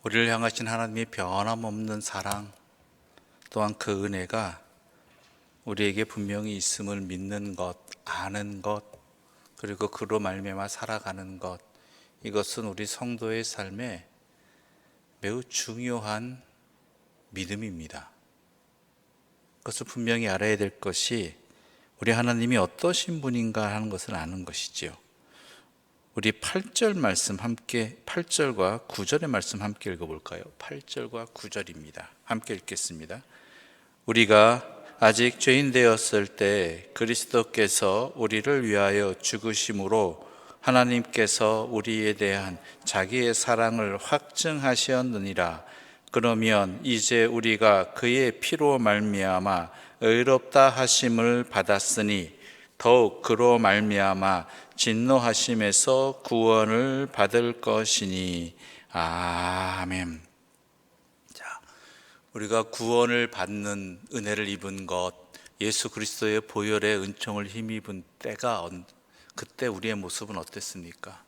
우리를 향하신 하나님의 변함없는 사랑, 또한 그 은혜가 우리에게 분명히 있음을 믿는 것, 아는 것, 그리고 그로 말미암아 살아가는 것, 이것은 우리 성도의 삶에 매우 중요한 믿음입니다. 그것을 분명히 알아야 될 것이 우리 하나님이 어떠신 분인가 하는 것을 아는 것이지요. 우리 8절 말씀 함께, 8절과 9절의 말씀 함께 읽어볼까요? 8절과 9절입니다. 함께 읽겠습니다. 우리가 아직 죄인 되었을 때 그리스도께서 우리를 위하여 죽으심으로 하나님께서 우리에 대한 자기의 사랑을 확증하셨느니라. 그러면 이제 우리가 그의 피로 말미암아 의롭다 하심을 받았으니 더욱 그로 말미암아 진노하심에서 구원을 받을 것이니. 아멘. 자, 우리가 구원을 받는 은혜를 입은 것, 예수 그리스도의 보혈의 은총을 힘입은 때가 그때 우리의 모습은 어땠습니까?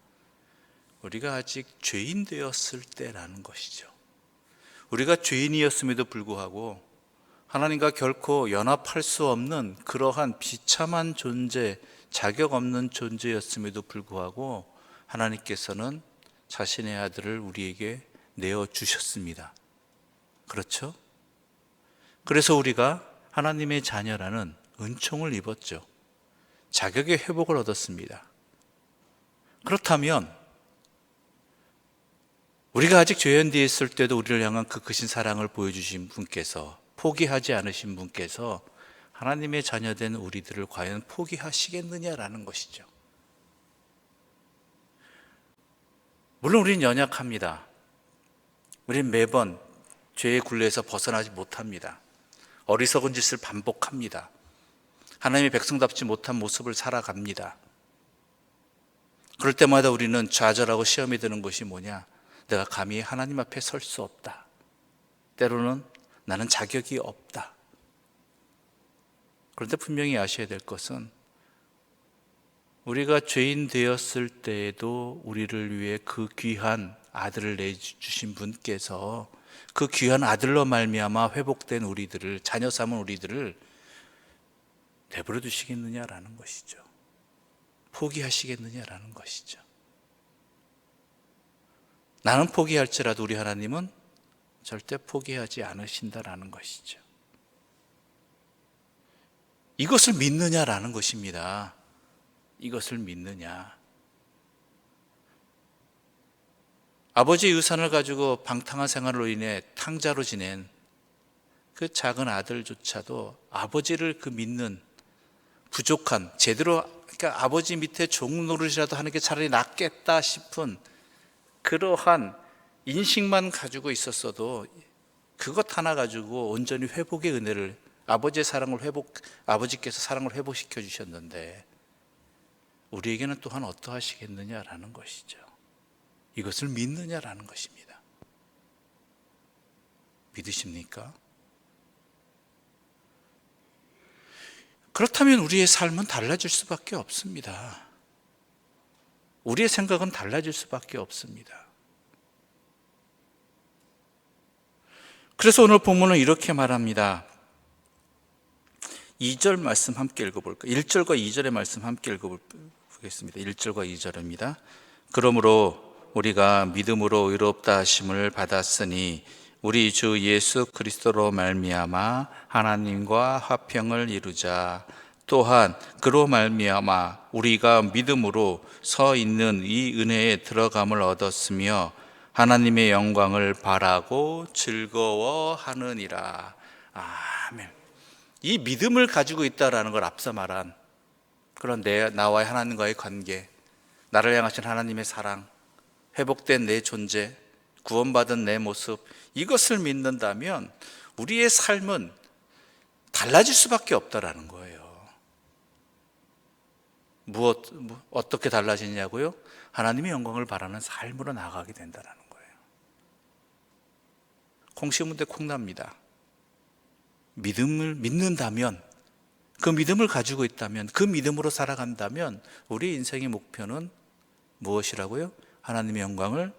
우리가 아직 죄인 되었을 때라는 것이죠. 우리가 죄인이었음에도 불구하고 하나님과 결코 연합할 수 없는 그러한 비참한 존재, 자격 없는 존재였음에도 불구하고 하나님께서는 자신의 아들을 우리에게 내어주셨습니다. 그렇죠? 그래서 우리가 하나님의 자녀라는 은총을 입었죠. 자격의 회복을 얻었습니다. 그렇다면 우리가 아직 죄인 되어 있을 때도 우리를 향한 그 크신 사랑을 보여주신 분께서, 포기하지 않으신 분께서 하나님의 자녀된 우리들을 과연 포기하시겠느냐라는 것이죠. 물론 우리는 연약합니다. 우리는 매번 죄의 굴레에서 벗어나지 못합니다. 어리석은 짓을 반복합니다. 하나님의 백성답지 못한 모습을 살아갑니다. 그럴 때마다 우리는 좌절하고 시험이 드는 것이 뭐냐? 내가 감히 하나님 앞에 설 수 없다. 때로는 나는 자격이 없다. 그런데 분명히 아셔야 될 것은 우리가 죄인 되었을 때에도 우리를 위해 그 귀한 아들을 내주신 분께서 그 귀한 아들로 말미암아 회복된 우리들을, 자녀 삼은 우리들을 내버려 두시겠느냐라는 것이죠. 포기하시겠느냐라는 것이죠. 나는 포기할지라도 우리 하나님은 절대 포기하지 않으신다라는 것이죠. 이것을 믿느냐라는 것입니다. 이것을 믿느냐. 아버지의 유산을 가지고 방탕한 생활로 인해 탕자로 지낸 그 작은 아들조차도 아버지를 그 믿는 부족한, 제대로, 그러니까 아버지 밑에 종 노릇이라도 하는 게 차라리 낫겠다 싶은 그러한 인식만 가지고 있었어도 그것 하나 가지고 온전히 회복의 은혜를, 아버지의 사랑을 아버지께서 사랑을 회복시켜 주셨는데 우리에게는 또한 어떠하시겠느냐라는 것이죠. 이것을 믿느냐라는 것입니다. 믿으십니까? 그렇다면 우리의 삶은 달라질 수밖에 없습니다. 우리의 생각은 달라질 수밖에 없습니다. 그래서 오늘 본문은 이렇게 말합니다. 2절 말씀 함께 읽어볼까요? 1절과 2절의 말씀 함께 읽어보겠습니다. 1절과 2절입니다. 그러므로 우리가 믿음으로 의롭다 하심을 받았으니 우리 주 예수 그리스도로 말미암아 하나님과 화평을 이루자. 또한 그로 말미암아 우리가 믿음으로 서 있는 이 은혜에 들어감을 얻었으며 하나님의 영광을 바라고 즐거워하느니라. 아멘. 이 믿음을 가지고 있다라는 걸 앞서 말한 그런 나와의 하나님과의 관계, 나를 향하신 하나님의 사랑, 회복된 내 존재, 구원받은 내 모습, 이것을 믿는다면 우리의 삶은 달라질 수밖에 없다라는 거예요. 어떻게 달라지냐고요? 하나님의 영광을 바라는 삶으로 나아가게 된다는 거예요. 콩 심은 데 콩납니다. 믿음을 믿는다면, 그 믿음을 가지고 있다면, 그 믿음으로 살아간다면 우리 인생의 목표는 무엇이라고요? 하나님의 영광을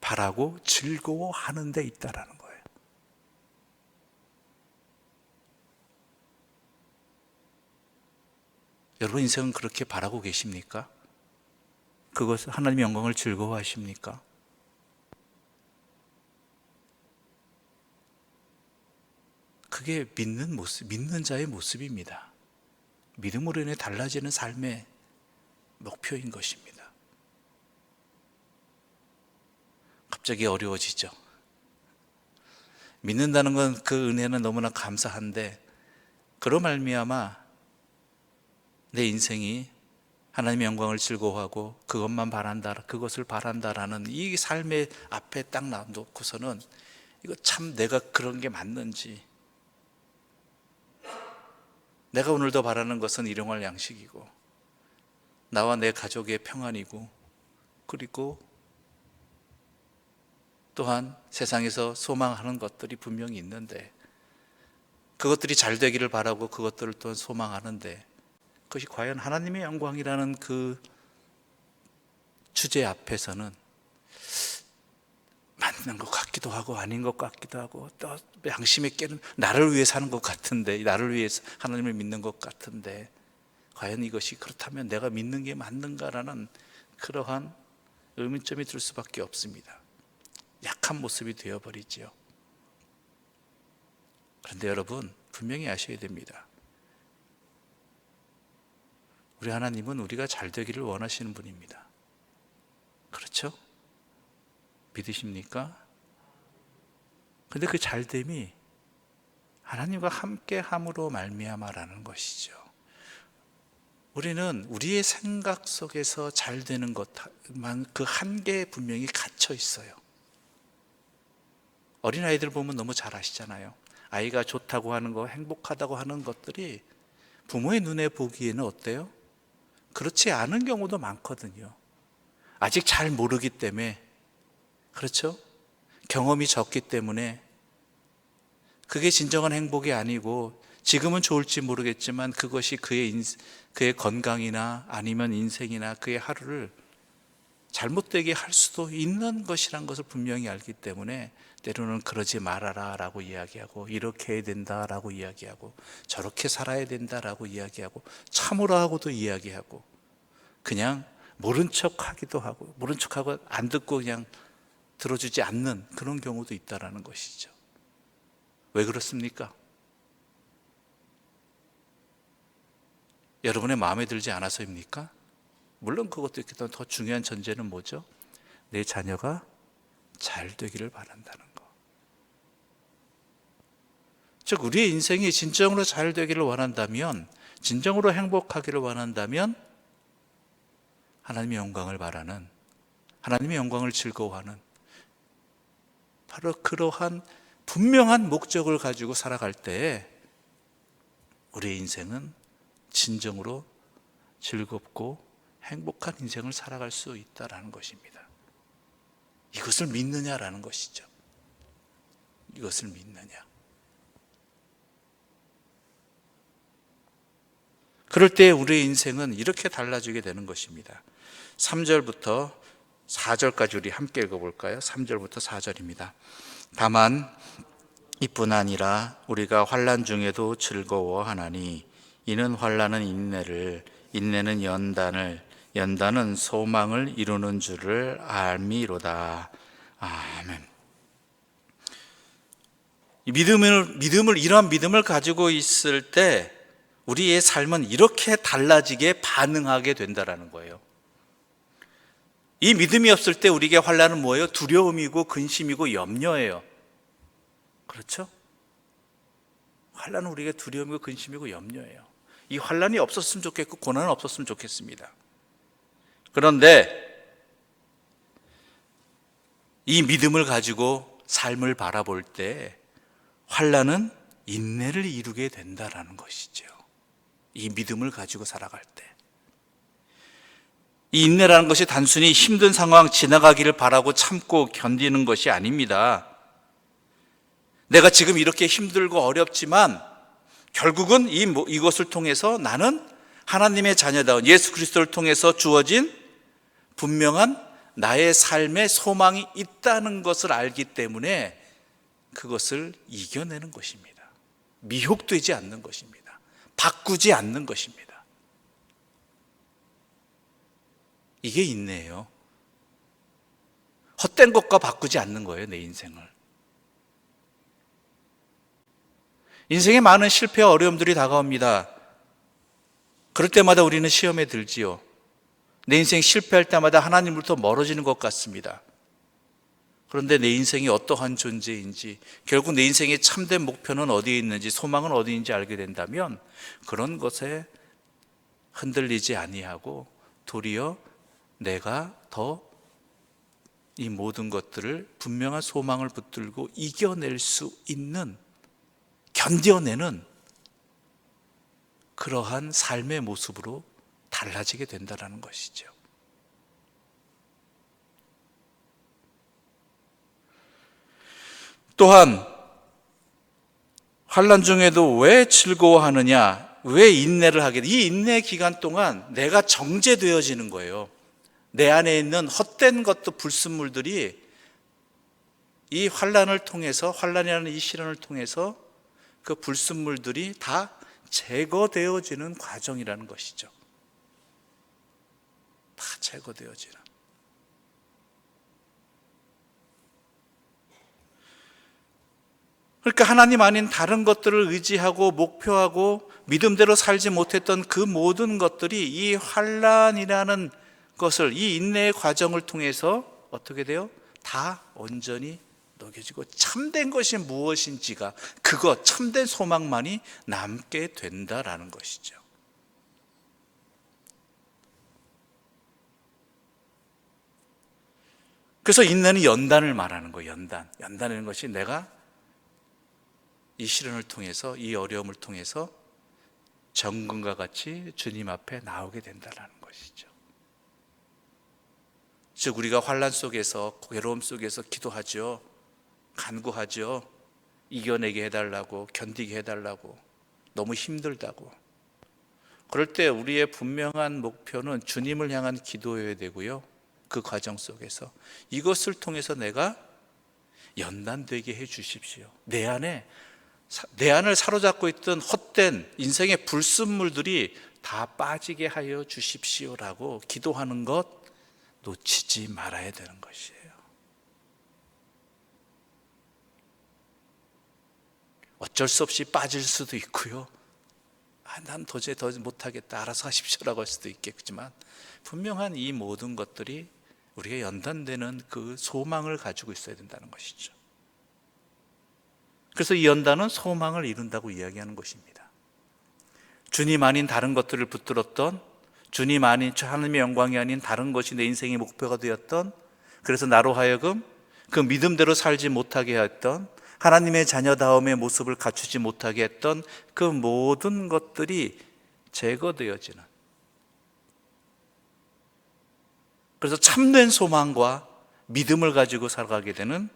바라고 즐거워하는 데 있다라는 거예요. 여러분 인생은 그렇게 바라고 계십니까? 그것을 하나님의 영광을 즐거워하십니까? 그게 믿는 모습, 믿는 자의 모습입니다. 믿음으로 인해 달라지는 삶의 목표인 것입니다. 갑자기 어려워지죠. 믿는다는 건 그 은혜는 너무나 감사한데 그로 말미암아 내 인생이 하나님의 영광을 즐거워하고 그것만 바란다, 그것을 바란다라는 이 삶의 앞에 딱 놔놓고서는 이거 참 내가 그런 게 맞는지, 내가 오늘도 바라는 것은 일용할 양식이고 나와 내 가족의 평안이고 그리고 또한 세상에서 소망하는 것들이 분명히 있는데 그것들이 잘 되기를 바라고 그것들을 또 소망하는데 그것이 과연 하나님의 영광이라는 그 주제 앞에서는 맞는 것 같기도 하고 아닌 것 같기도 하고 또 양심에 깨는 나를 위해 사는 것 같은데, 나를 위해서 하나님을 믿는 것 같은데 과연 이것이 그렇다면 내가 믿는 게 맞는가라는 그러한 의문점이 들 수밖에 없습니다. 약한 모습이 되어버리지요. 그런데 여러분 분명히 아셔야 됩니다. 우리 하나님은 우리가 잘 되기를 원하시는 분입니다. 그렇죠? 믿으십니까? 근데 그 잘됨이 하나님과 함께 함으로 말미암아라는 것이죠. 우리는 우리의 생각 속에서 잘 되는 것만 그 한계에 분명히 갇혀 있어요. 어린아이들 보면 너무 잘 아시잖아요. 아이가 좋다고 하는 거, 행복하다고 하는 것들이 부모의 눈에 보기에는 어때요? 그렇지 않은 경우도 많거든요. 아직 잘 모르기 때문에, 그렇죠? 경험이 적기 때문에 그게 진정한 행복이 아니고 지금은 좋을지 모르겠지만 그것이 그의 건강이나 아니면 인생이나 그의 하루를 잘못되게 할 수도 있는 것이란 것을 분명히 알기 때문에 때로는 그러지 말아라 라고 이야기하고 이렇게 해야 된다 라고 이야기하고 저렇게 살아야 된다 라고 이야기하고 참으로 하고도 이야기하고 그냥 모른 척 하기도 하고 모른 척하고 안 듣고 그냥 들어주지 않는 그런 경우도 있다라는 것이죠. 왜 그렇습니까? 여러분의 마음에 들지 않아서입니까? 물론 그것도 있겠지만 더 중요한 전제는 뭐죠? 내 자녀가 잘 되기를 바란다는 것. 즉 우리의 인생이 진정으로 잘 되기를 원한다면, 진정으로 행복하기를 원한다면 하나님의 영광을 바라는, 하나님의 영광을 즐거워하는 바로 그러한 분명한 목적을 가지고 살아갈 때에 우리의 인생은 진정으로 즐겁고 행복한 인생을 살아갈 수 있다라는 것입니다. 이것을 믿느냐라는 것이죠. 이것을 믿느냐. 그럴 때 우리의 인생은 이렇게 달라지게 되는 것입니다. 3절부터 4절까지 우리 함께 읽어볼까요? 3절부터 4절입니다. 다만 이뿐 아니라 우리가 환난 중에도 즐거워하나니 이는 환난은 인내를, 인내는 연단을, 연단은 소망을 이루는 줄을 알미로다. 아멘. 이러한 믿음을 가지고 있을 때 우리의 삶은 이렇게 달라지게 반응하게 된다라는 거예요. 이 믿음이 없을 때 우리에게 환난은 뭐예요? 두려움이고 근심이고 염려예요. 그렇죠? 환난은 우리에게 두려움이고 근심이고 염려예요. 이 환난이 없었으면 좋겠고 고난은 없었으면 좋겠습니다. 그런데 이 믿음을 가지고 삶을 바라볼 때 환난은 인내를 이루게 된다라는 것이죠. 이 믿음을 가지고 살아갈 때. 이 인내라는 것이 단순히 힘든 상황 지나가기를 바라고 참고 견디는 것이 아닙니다. 내가 지금 이렇게 힘들고 어렵지만 결국은 이것을 통해서 나는 하나님의 자녀다운 예수 그리스도를 통해서 주어진 분명한 나의 삶에 소망이 있다는 것을 알기 때문에 그것을 이겨내는 것입니다. 미혹되지 않는 것입니다. 바꾸지 않는 것입니다. 이게 인내예요. 헛된 것과 바꾸지 않는 거예요, 내 인생을. 인생에 많은 실패와 어려움들이 다가옵니다. 그럴 때마다 우리는 시험에 들지요. 내 인생 실패할 때마다 하나님으로부터 멀어지는 것 같습니다. 그런데 내 인생이 어떠한 존재인지, 결국 내 인생의 참된 목표는 어디에 있는지, 소망은 어디에 있는지 알게 된다면 그런 것에 흔들리지 아니하고 도리어 내가 더 이 모든 것들을 분명한 소망을 붙들고 이겨낼 수 있는, 견뎌내는 그러한 삶의 모습으로 달라지게 된다는 것이죠. 또한 환난 중에도 왜 즐거워하느냐, 왜 인내를 하게 돼? 이 인내 기간 동안 내가 정제되어지는 거예요. 내 안에 있는 헛된 것도 불순물들이 이 환난을 통해서, 환난이라는 이 시련을 통해서 그 불순물들이 다 제거되어지는 과정이라는 것이죠. 다 제거되어지는. 그러니까 하나님 아닌 다른 것들을 의지하고 목표하고 믿음대로 살지 못했던 그 모든 것들이 이 환난이라는 것을, 이 인내의 과정을 통해서 어떻게 돼요? 다 온전히 녹여지고 참된 것이 무엇인지가, 그것, 참된 소망만이 남게 된다라는 것이죠. 그래서 인내는 연단을 말하는 거예요. 연단이라는 것이 내가 이 시련을 통해서, 이 어려움을 통해서 정금과 같이 주님 앞에 나오게 된다는 것이죠. 즉 우리가 환난 속에서, 괴로움 속에서 기도하죠. 간구하죠. 이겨내게 해달라고, 견디게 해달라고, 너무 힘들다고. 그럴 때 우리의 분명한 목표는 주님을 향한 기도여야 되고요. 그 과정 속에서 이것을 통해서 내가 연단되게 해 주십시오. 내 안을 사로잡고 있던 헛된 인생의 불순물들이 다 빠지게 하여 주십시오라고 기도하는 것 놓치지 말아야 되는 것이에요. 어쩔 수 없이 빠질 수도 있고요. 난 도저히 더 못하겠다, 알아서 하십시오라고 할 수도 있겠지만, 분명한 이 모든 것들이 우리가 연단되는 그 소망을 가지고 있어야 된다는 것이죠. 그래서 이 연단은 소망을 이룬다고 이야기하는 것입니다. 주님 아닌 다른 것들을 붙들었던, 주님 아닌, 하나님의 영광이 아닌 다른 것이 내 인생의 목표가 되었던, 그래서 나로 하여금 그 믿음대로 살지 못하게 했던, 하나님의 자녀다움의 모습을 갖추지 못하게 했던 그 모든 것들이 제거되어지는, 그래서 참된 소망과 믿음을 가지고 살아가게 되는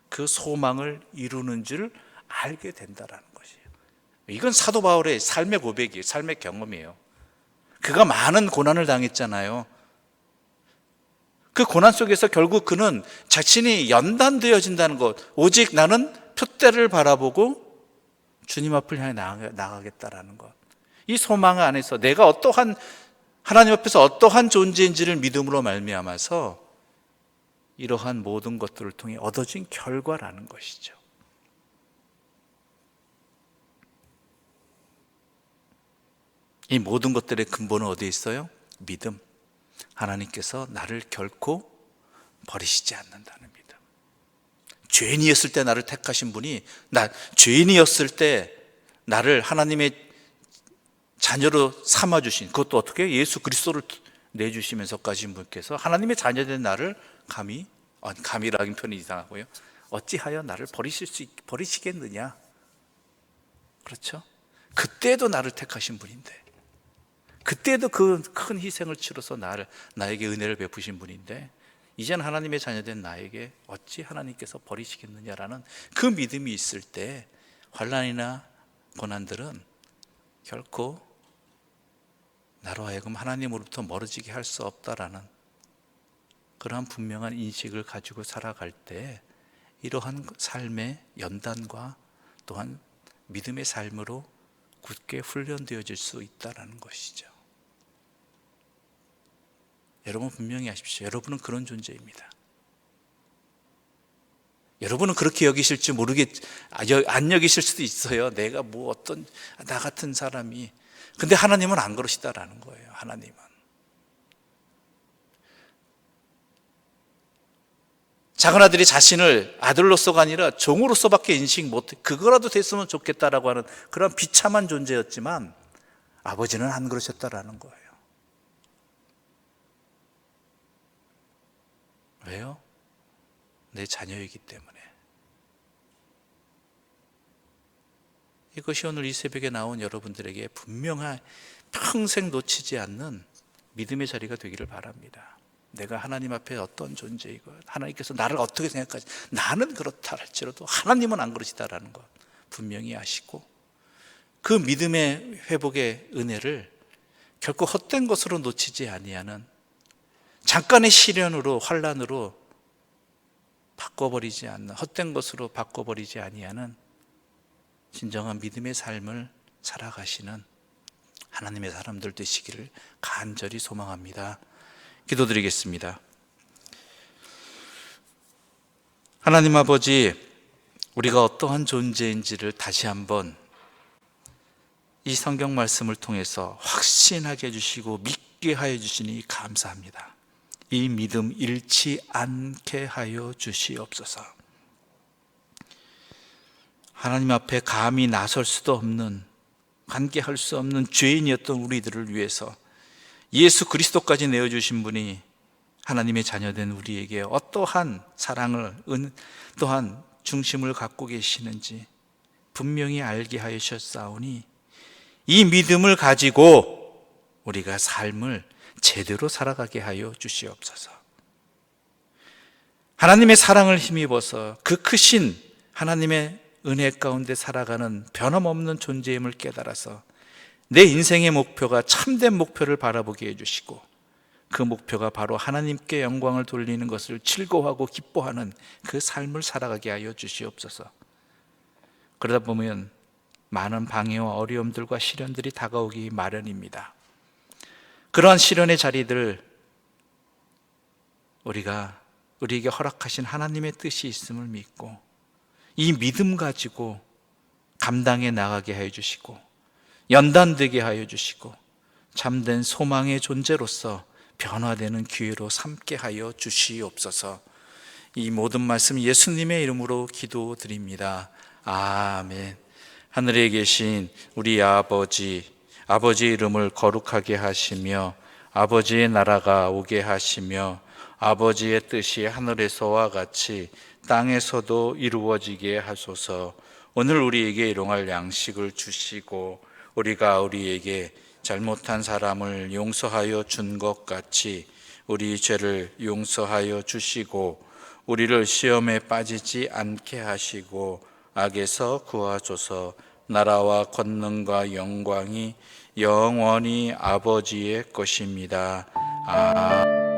그 소망을 이루는 줄 알게 된다는 것이에요. 이건 사도 바울의 삶의 고백이에요. 삶의 경험이에요. 그가 많은 고난을 당했잖아요. 그 고난 속에서 결국 그는 자신이 연단되어진다는 것, 오직 나는 표대를 바라보고 주님 앞을 향해 나가겠다라는 것, 이 소망 안에서 내가 어떠한, 하나님 앞에서 어떠한 존재인지를 믿음으로 말미암아서 이러한 모든 것들을 통해 얻어진 결과라는 것이죠. 이 모든 것들의 근본은 어디에 있어요? 믿음. 하나님께서 나를 결코 버리시지 않는다는 믿음. 죄인이었을 때 나를 택하신 분이, 죄인이었을 때 나를 하나님의 자녀로 삼아주신, 그것도 어떻게 해요? 예수 그리스도를 내주시면서까지 분께서 하나님의 자녀된 나를 감히라는 표현이 이상하고요. 어찌하여 나를 버리시겠느냐? 그렇죠? 그때도 나를 택하신 분인데, 그때도 그 큰 희생을 치러서 나에게 은혜를 베푸신 분인데, 이제는 하나님의 자녀된 나에게 어찌 하나님께서 버리시겠느냐라는 그 믿음이 있을 때 환난이나 고난들은 결코 나로 하여금 하나님으로부터 멀어지게 할 수 없다라는 그러한 분명한 인식을 가지고 살아갈 때 이러한 삶의 연단과 또한 믿음의 삶으로 굳게 훈련되어질 수 있다는 것이죠. 여러분 분명히 아십시오. 여러분은 그런 존재입니다. 여러분은 그렇게 여기실지 안 여기실 수도 있어요. 내가 뭐 어떤 나 같은 사람이. 근데 하나님은 안 그러시다라는 거예요. 하나님은 작은 아들이 자신을 아들로서가 아니라 종으로서밖에 인식 못해, 그거라도 됐으면 좋겠다라고 하는 그런 비참한 존재였지만 아버지는 안 그러셨다라는 거예요. 왜요? 내 자녀이기 때문에. 이것이 오늘 이 새벽에 나온 여러분들에게 분명한 평생 놓치지 않는 믿음의 자리가 되기를 바랍니다. 내가 하나님 앞에 어떤 존재이고 하나님께서 나를 어떻게 생각하지, 나는 그렇다 할지라도 하나님은 안 그러시다라는 것 분명히 아시고, 그 믿음의 회복의 은혜를 결코 헛된 것으로 놓치지 아니하는, 잠깐의 시련으로 환난으로 바꿔버리지 않는, 헛된 것으로 바꿔버리지 아니하는 진정한 믿음의 삶을 살아가시는 하나님의 사람들 되시기를 간절히 소망합니다. 기도드리겠습니다. 하나님 아버지, 우리가 어떠한 존재인지를 다시 한번 이 성경 말씀을 통해서 확신하게 해주시고 믿게 하여 주시니 감사합니다. 이 믿음 잃지 않게 하여 주시옵소서. 하나님 앞에 감히 나설 수도 없는, 관계할 수 없는 죄인이었던 우리들을 위해서 예수 그리스도까지 내어주신 분이 하나님의 자녀된 우리에게 어떠한 사랑을, 또한 중심을 갖고 계시는지 분명히 알게 하여 주셨사오니 이 믿음을 가지고 우리가 삶을 제대로 살아가게 하여 주시옵소서. 하나님의 사랑을 힘입어서 그 크신 하나님의 은혜 가운데 살아가는 변함없는 존재임을 깨달아서 내 인생의 목표가 참된 목표를 바라보게 해주시고, 그 목표가 바로 하나님께 영광을 돌리는 것을 즐거워하고 기뻐하는 그 삶을 살아가게 하여 주시옵소서. 그러다 보면 많은 방해와 어려움들과 시련들이 다가오기 마련입니다. 그러한 시련의 자리들, 우리가 우리에게 허락하신 하나님의 뜻이 있음을 믿고 이 믿음 가지고 감당해 나가게 하여 주시고 연단되게 하여 주시고 참된 소망의 존재로서 변화되는 기회로 삼게 하여 주시옵소서. 이 모든 말씀 예수님의 이름으로 기도드립니다. 아멘. 하늘에 계신 우리 아버지의 이름을 거룩하게 하시며 아버지의 나라가 오게 하시며 아버지의 뜻이 하늘에서와 같이 땅에서도 이루어지게 하소서. 오늘 우리에게 일용할 양식을 주시고 우리가 우리에게 잘못한 사람을 용서하여 준 것 같이 우리 죄를 용서하여 주시고 우리를 시험에 빠지지 않게 하시고 악에서 구하소서. 나라와 권능과 영광이 영원히 아버지의 것입니다. 아멘.